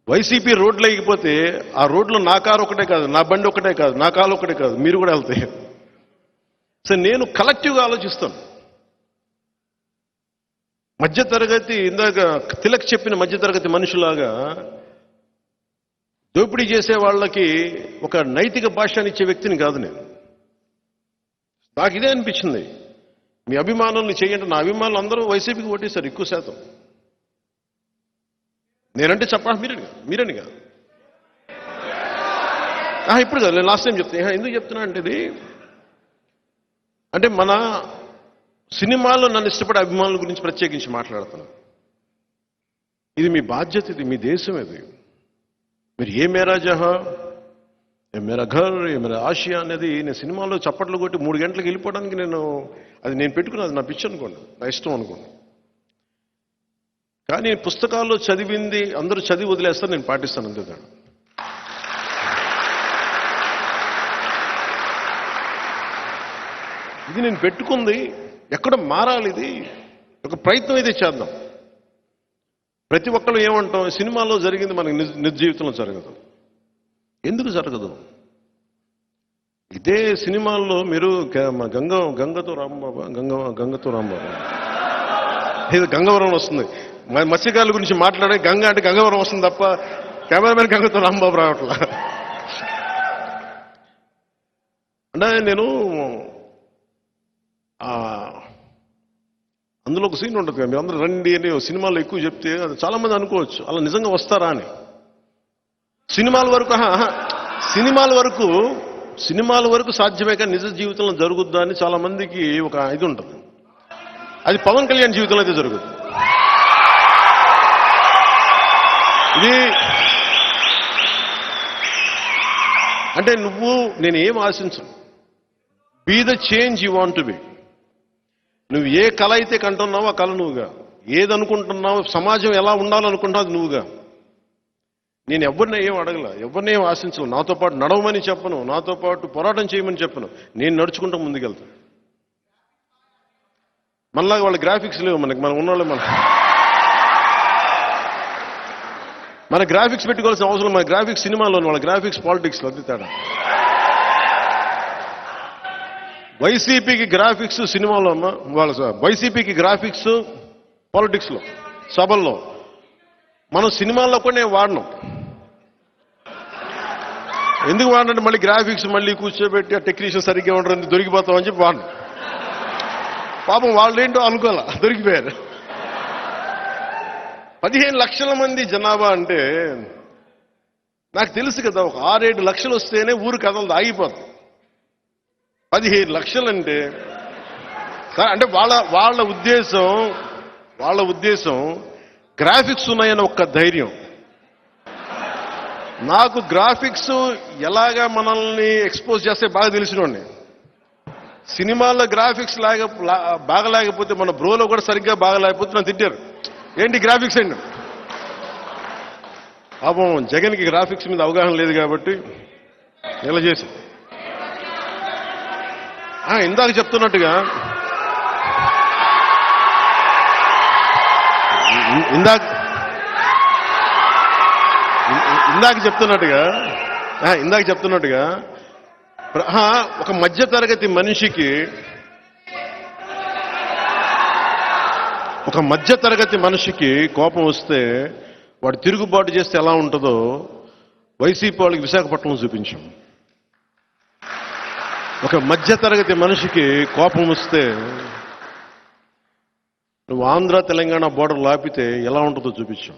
YCP రోడ్లు లేకపోతే ఆ రోడ్లో నా కారు ఒకటే కాదు, నా బండి ఒకటే కాదు, నా కాలు ఒకటే కాదు, మీరు కూడా వెళ్తాయి. సో నేను కలెక్టివ్గా ఆలోచిస్తాను. మధ్యతరగతి, ఇందాక తిలక్ చెప్పిన మధ్యతరగతి మనుషులాగా దోపిడీ చేసే వాళ్ళకి ఒక నైతిక భాషనిచ్చే వ్యక్తిని కాదు నేను. నాకు ఇదే అనిపించింది. మీ అభిమానుల్ని చేయండి. నా అభిమానులు అందరూ వైసీపీకి ఓటేశారు ఎక్కువ శాతం. నేనంటే చెప్పాలి, మీరని కాదు. ఇప్పుడు కాదు, నేను లాస్ట్ టైం చెప్తాను. ఎందుకు చెప్తున్నా అంటే ఇది అంటే మన సినిమాలో నన్ను ఇష్టపడే అభిమానుల గురించి ప్రత్యేకించి మాట్లాడుతున్నాను. ఇది మీ బాధ్యత, ఇది మీ దేశం. ఇది మీరు ఏ మేరా జహా, ఏ మేరా ఘర్, ఏ మేరా ఆసియా అనేది నేను సినిమాలో చప్పట్లు కొట్టి 3 గంటలకు వెళ్ళిపోవడానికి నేను పెట్టుకున్నది నా పిచ్చి అనుకోండి, నా ఇష్టం అనుకోండి. కానీ పుస్తకాల్లో చదివింది అందరూ చదివి వదిలేస్తారు, నేను పాటిస్తాను. అందుకని ఇది నేను పెట్టుకుంది ఎక్కడ మారాలి. ఇది ఒక ప్రయత్నం అయితే చేద్దాం. ప్రతి ఒక్కళ్ళు ఏమంటాం, సినిమాలో జరిగింది మనకి నిజ జీవితంలో జరగదు. ఎందుకు జరగదు? ఇదే సినిమాల్లో మీరు గంగతో రాంబాబా, గంగతో రాంబాబా, ఇది గంగవరం వస్తుంది. మత్స్యకారుల గురించి మాట్లాడే గంగ అంటే గంగవరం వస్తుంది తప్ప కెమెరామెన్ గంగతో రాంబాబు రావట్లా. అంటే నేను అందులో ఒక సీన్ ఉంటుంది, మీరు అందరూ రండి అని సినిమాలో ఎక్కువ చెప్తే అది చాలా మంది అనుకోవచ్చు అలా నిజంగా వస్తారా అని. సినిమాల వరకు సాధ్యమే కానీ నిజ జీవితంలో జరుగుద్దా అని చాలా మందికి ఒక ఇది ఉంటుంది. అది పవన్ కళ్యాణ్ జీవితంలో అయితే జరుగుతుంది. ఇది అంటే నేను ఏం ఆశించను. Be the change you want to be. నువ్వు ఏ కళ అయితే కంటున్నావో ఆ కళ నువ్వుగా, ఏదనుకుంటున్నావో సమాజం ఎలా ఉండాలనుకుంటున్నావు అది నువ్వుగా. నేను ఎవరిని ఏం అడగల, ఎవరిని ఏం ఆశించను. నాతో పాటు నడవమని చెప్పను, నాతో పాటు పోరాటం చేయమని చెప్పను. నేను నడుచుకుంటూ ముందుకెళ్తాను. మనలాగా వాళ్ళ గ్రాఫిక్స్ లేవు మనం ఉన్నవాళ్ళే. మన గ్రాఫిక్స్ పెట్టుకోవాల్సిన అవసరం, మన గ్రాఫిక్స్ సినిమాలో, వాళ్ళ గ్రాఫిక్స్ పాలిటిక్స్లో. అది తేడా. వైసీపీకి గ్రాఫిక్స్ సినిమాలో వాళ్ళ వైసీపీకి గ్రాఫిక్స్ పాలిటిక్స్లో, సభల్లో. మనం సినిమాల్లో కూడా నేను వాడినాం. ఎందుకు వాడినంటే మళ్ళీ గ్రాఫిక్స్ మళ్ళీ కూర్చోబెట్టి ఆ టెక్నీషియన్ సరిగ్గా ఉండరు, దొరికిపోతామని చెప్పి వాడినాం. పాపం వాళ్ళు ఏంటో అనుకోవాలా, దొరికిపోయారు. 15 లక్షల మంది జనాభా అంటే నాకు తెలుసు కదా, ఒక 6-7 లక్షలు వస్తేనే ఊరు కథలు ఆగిపోతుంది. 15 లక్షలంటే అంటే వాళ్ళ ఉద్దేశం గ్రాఫిక్స్ ఉన్నాయని ఒక్క ధైర్యం. నాకు గ్రాఫిక్స్ ఎలాగా మనల్ని ఎక్స్పోజ్ చేస్తే బాగా తెలిసినోండి. సినిమాల్లో గ్రాఫిక్స్ బాగలేకపోతే, మన బ్రోలో కూడా సరిగ్గా బాగలేకపోతే నన్ను తిట్టారు, ఏంటి గ్రాఫిక్స్ అండి. పాపం జగన్కి గ్రాఫిక్స్ మీద అవగాహన లేదు కాబట్టి ఇలా చేసి ఇందాక చెప్తున్నట్టుగా ఒక మధ్యతరగతి మనిషికి కోపం వస్తే వాడు తిరుగుబాటు చేస్తే ఎలా ఉంటుందో వైసీపీ వాళ్ళకి విశాఖపట్నం చూపించాం. ఒక మధ్యతరగతి మనిషికి కోపం వస్తే నువ్వు ఆంధ్ర తెలంగాణ బోర్డర్ లాపితే ఎలా ఉంటుందో చూపించాం.